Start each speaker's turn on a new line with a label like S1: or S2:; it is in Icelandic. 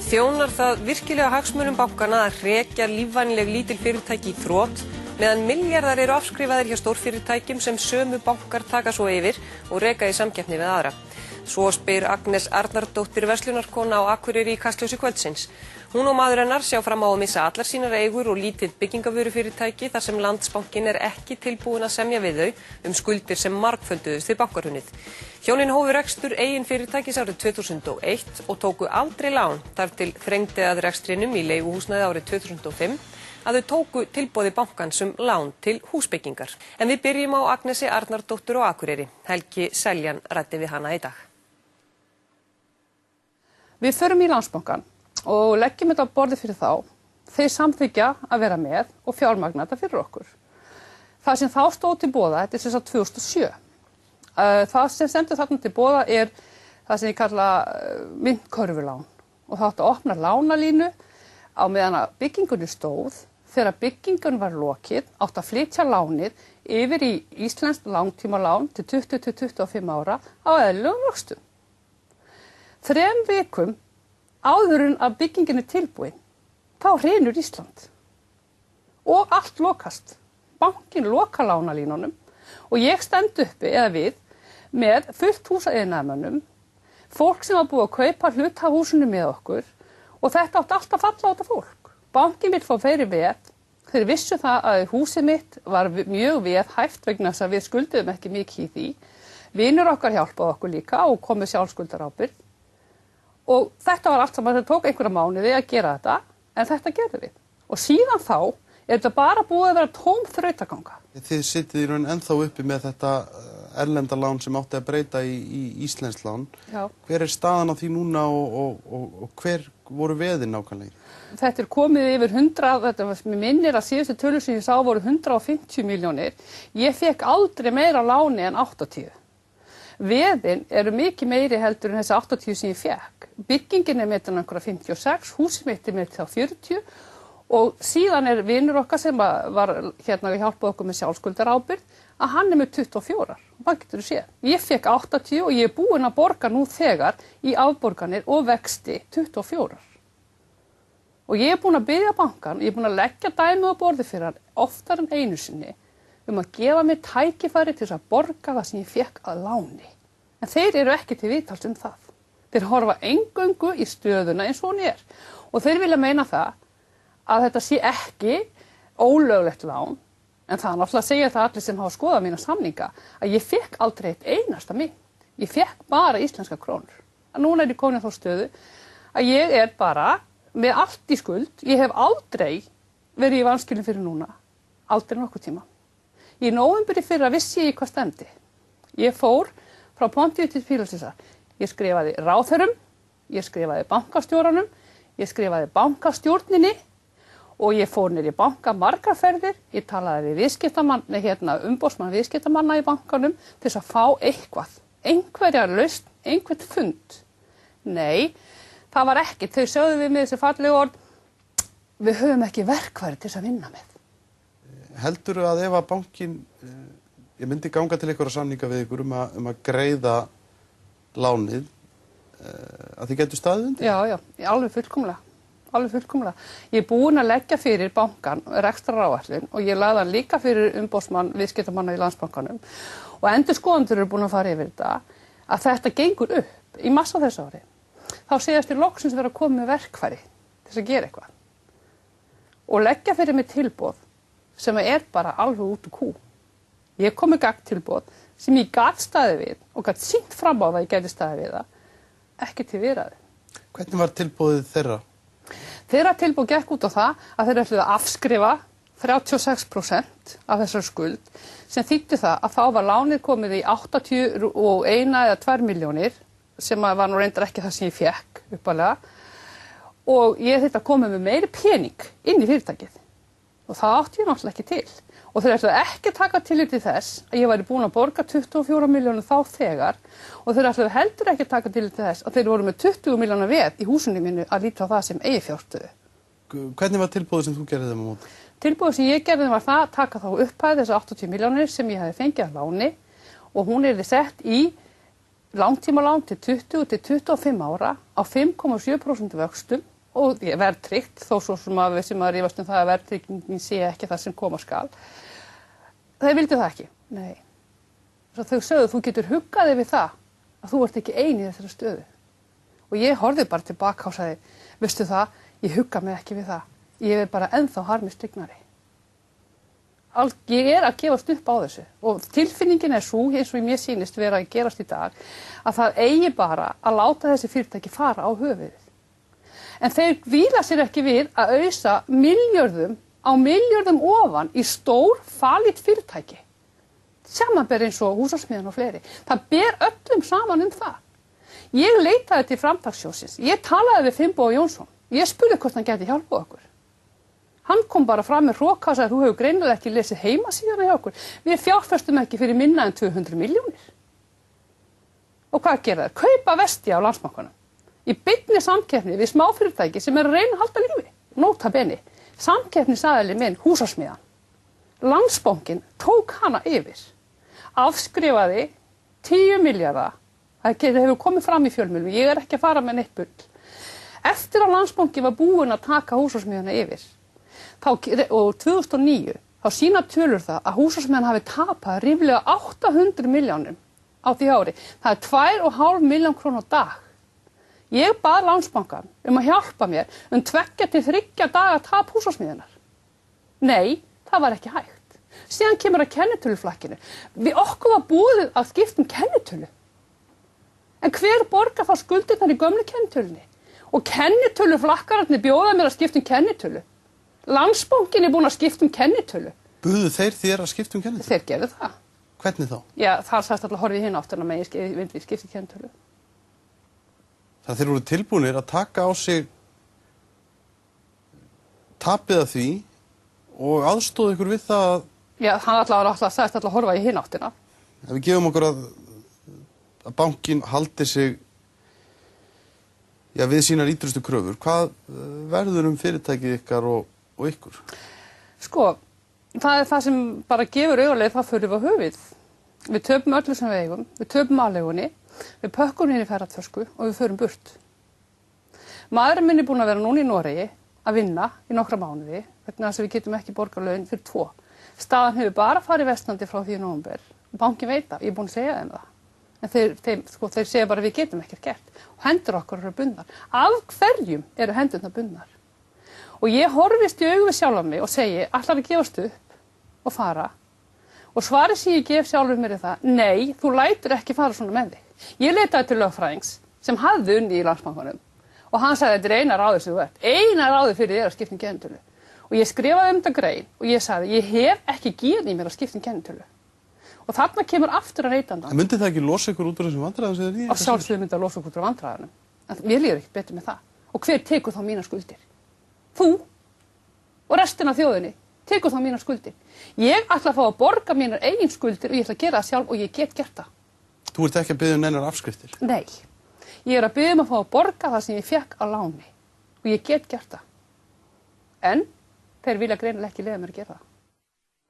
S1: Þjónar það virkilega hagsmunum bankana að hrekja lífvænleg lítil fyrirtæki í þrot, meðan milljarðar eru afskrifaðir hjá stórfyrirtækjum sem sömu bankar taka svo yfir og reka í samkeppni við aðra. Svo spyr Agnes Arnardóttir verslunarkona á Akureyri í Kastljósi kvöldsins. Hún og maður hennar sjá fram á að missa allar sínar eigur og lítið byggingavörufyrirtæki þar sem Landsbankinn er ekki tilbúin að semja við þau skuldir sem margfölduðust við bankahrunið. Hjónin hófu rekstur eigin fyrirtækis árið 2001 og tóku aldrei lán þar til þrengdi að rekstrinum í leiguhúsnæði árið 2005 að þau tóku tilboði bankans lán til húsbyggingar. En við byrjum á Agnesi Arnardóttur á Akureyri. Helgi Seljan ræddi við hana í dag.
S2: Við förum í Landsbankann og leggjum þetta á borðið fyrir þá. Þeir samþykkja að vera með og fjármagna þetta fyrir okkur. Það sem þá stóð til boða, þetta er sem sagt 2007. Það sem stendur þarna til boða er það sem ég kalla myntkörfulán. Og það átti að opna lánalínu á meðan að byggingunni stóð. Þegar byggingun var lokið, átti að flytja lánið yfir í íslenskt langtímalán til 20-25 ára á eðlilegum vöxtum. 3 vikum áður en að byggingin tilbúin, þá hrynur Ísland. Og allt lokast. Bankinn lokar lánalínunum og ég stend uppi eða við með fullt hús af iðnaðarmönnum, fólk sem var búið að kaupa hlut af húsinu með okkur og þetta átti allt að falla á þetta fólk. Bankinn vill fá fleiri veð, þeir vissu það að húsið mitt var mjög veðhæft vegna þess að við skulduðum ekki mikið í því. Vinur okkar hjálpaði okkur líka og komið sjálfskuldarábyrgð. Og þetta var allt saman, það tók einhverja mánuði að gera þetta, en þetta gerðum við. Og síðan þá er þetta bara búið að vera tóm þrautaganga.
S3: Þið sitið í raun ennþá uppi með þetta erlenda lán sem átti að breyta í íslenskt lán.
S2: Já.
S3: Hver er staðan á því núna og hver voru veðin nákvæmlega?
S2: Þetta er komið yfir 100, þetta mér minnir að síðustu tölur sem ég sá voru 150 milljónir. Ég fekk aldrei meira láni en 80. Veðin eru mikið meiri heldur en þessi 80 sem ég fekk. Byggingin er metin einhverja 56, húsið mitt er metin á 40 og síðan er vinur okkar sem var hérna að hjálpa okkur með sjálfskuldarábyrgð að hann er með 24. Hvað getur þú séð? Ég fekk 80 og ég er búin að borga nú þegar í afborganir og vexti 24. Og ég er búin að biðja bankann, ég er búin að leggja dæmi á borðið fyrir hann oftar en einu sinni að gefa mér tækifæri til að borga það sem ég fekk að láni. En þeir eru ekki til viðtals það. Þeir horfa eingöngu í stöðuna eins og hún er. Og þeir vilja meina það að þetta sé ekki ólöglegt lán, en það er náttúrulega að segja það allir sem hafa skoðað mína samninga, að ég fekk aldrei eitt einasta mynt. Ég fekk bara íslenska krónur. En núna er ég komin á þá stöðu að ég er bara með allt í skuld. Ég hef aldrei verið í vanskilum fyrir núna. Aldrei nokkuð tíma. Í nóvember í fyrra vissi ég hvað stemdi. Ég fór frá Pontíu til Pílatusar. Ég skrifaði ráðherrum, ég skrifaði bankastjóranum, ég skrifaði bankastjórninni og ég fór niður í banka margar ferðir. Ég talaði við umboðsmann viðskiptamanna í bankanum til þess að fá eitthvað, einhverja lausn, einhvern fund. Nei, það var ekki. Þau sögðu við mig þessi fallegu orð, við höfum ekki verkfæri til þess að vinna með.
S3: Heldurðu að ef að bankinn, ég myndi ganga til einhverja samninga við ykkur að greiða lánið, að þið getur staðið undir?
S2: Já, alveg fullkomlega. Alveg fullkomlega. Ég er búin að leggja fyrir bankann rekstraráætlun og ég lagði hann líka fyrir umboðsmann viðskiptamanna í Landsbankanum og endurskoðendur eru búin að fara yfir að þetta gengur upp í massa þessu ári. Þá segast ég loksins vera að koma með verkfæri til þess að gera eitthvað. Og leggja fyrir mig tilboð sem er bara alveg út úr kú. Ég kom með gagntilboð sem ég gat staðið við og gat sýnt fram á það ég gæti staðið við það, ekki til viðræðu.
S3: Hvernig var tilboðið þeirra?
S2: Þeirra tilboð gekk út á það að þeir ætluðu að afskrifa 36% af þessar skuld sem þýddi það að þá var lánið komið í 81 eða 2 milljónir sem var nú reyndar ekki það sem ég fekk uppalega og ég þyrfti að koma með meiri pening inn í fyrirtækið. Og það átti ég náttúrulega ekki til. Og þeir ætluðu ekki að taka tillit til þess að ég væri búin að borga 24 milljónir þá þegar og þeir ætluðu heldur ekki að taka tillit til þess að þeir voru með 20 milljóna veð í húsinu mínu að líta á það sem eiginfjárstöðu.
S3: Hvernig var tilboðið sem þú gerði þeim á móti?
S2: Tilboðið sem ég gerði var það að taka þá upphæð þessu 80 milljónir sem ég hefði fengið að láni og hún yrði sett í langtímalán til 20 til 25 ára á 5,7% vöxtum og verðtryggt, þó svo sem að við sem að rífast það að verðtryggingin sé ekki það sem koma skal. Þeir vildu það ekki. Nei. Svo þau sögðu, þú getur huggaði við það að þú ert ekki ein í þessari stöðu. Og ég horfði bara tilbaka og sagði, veistu það, ég hugga mig ekki við það. Ég bara ennþá harmi stygnari. Ég að gefast upp á þessu og tilfinningin svo eins og mér sýnist vera að gerast í dag, að það eigi bara að láta þessi fyrirtæki fara á höfuðið. En þeir hvíla sér ekki við að ausa milljörðum á milljörðum ofan í stór falít fyrirtæki. Samanber eins og Húsasmiðjan og fleiri. Það ber öllum saman það. Ég leitaði til Framtakssjóðsins. Ég talaði við Finnboga Jónsson. Ég spurði hvort hann gæti hjálpað okkur. Hann kom bara fram með hroka og sagði, þú hefur greinilega ekki lesið heimasíðuna hjá okkur. Við fjárfestum ekki fyrir minna en 200 milljónir. Og hvað gera þeir? Kaupa Vestia á Landsbankanum. Í beinni samkeppni við smáfyrirtæki sem að reyna að halda lífi. Nota bene. Samkeppnisaðili minn, Húsasmiðjan. Landsbankinn tók hana yfir. Afskrifaði 10 milljarða. Það hefur komið fram í fjölmiðlum. Ég ekki að fara með neitt bull. Eftir að Landsbankinn var búinn að taka Húsasmiðjuna yfir, og 2009, þá sýna tölur það að Húsasmiðjan hafi tapað ríflega 800 milljónum á því ári. Það 2,5 milljón krónur á dag. Ég bað Landsbankann að hjálpa mér 2 til 3 daga tap Húsasmiðjunnar. Nei, það var ekki hægt. Síðan kemur að kennitöluflakkinu. Við okkur var búið að skipta kennitölu. En hver borgar þá skuldirnar í gömlu kennitölunni? Og kennitöluflakkararnir bjóða mér að skipta kennitölu. Landsbankinn búinn að skipta kennitölu.
S3: Buðu þeir þér að skipta kennitölu?
S2: Þeir gerðu það.
S3: Hvernig þá?
S2: Já, það sagðist alltaf horfið hinn áttina með ég skipti kennitölu.
S3: Það þeir voru tilbúnir að taka á sig tapið af því og aðstóða ykkur við það að...
S2: Já, hann sagðist alltaf horfa í hinn áttina.
S3: Ef við gefum okkur að bankinn haldi sig við sínar ítrustu kröfur, hvað verður fyrirtækið ykkar og ykkur? Sko,
S2: það það sem bara gefur auðarleið, það fyrir við á höfuð. Við töpum öllu sem við eigum, við töpum aðleigunni, við pökkum henni í ferðartösku og við förum burt. Maðurinn minn búinn að vera núna í Noregi að vinna í nokkra mánuði vegna þess að við getum ekki borgað laun fyrir 2. Staðan hefur bara farið versnandi frá því í nóvember og bankinn veit það, ég búinn að segja þeim það. En þeir segja bara við getum ekkert gert og hendur okkar eru bundnar. Af hverjum eru hendurnar bundnar? Og ég horfist í augu við sjálfa mig og segi, ætlar að gefast upp og fara. Og svarið sem ég gef sjálfur mér það, nei, þú lætur ekki fara svona með þig. Ég leitaði til lögfræðings sem hafði unnið í Landsbankanum og hann sagði, þetta eina ráðið sem þú ert. Eina ráðið fyrir þér að skipta kennitölu. Og ég skrifaði þetta grein og ég sagði, ég hef ekki geð í mér að skipta kennitölu. Og þarna kemur aftur að reytanda.
S3: En myndi það ekki losa ykkur út úr þessum vandræðum sem þið í?
S2: Að sjálfsögðu myndi að losa ykkur út úr vandræðunum. En mér líður ekkert betur með það. Og hver tekur þá mínar skuldir? Þú og restin af þjóðinni tekur þá mínar skuldir. Ég ætla að fá að borga mínar eigin skuldir og ég ætla að gera það sjálf og ég get gert það.
S3: Þú ert ekki að biðja neinar afskriftir?
S2: Nei. Ég að biðja að fá að borga það sem ég fékk á láni og ég get gert það. En þeir vilja greinilega ekki leyfa mér að gera það.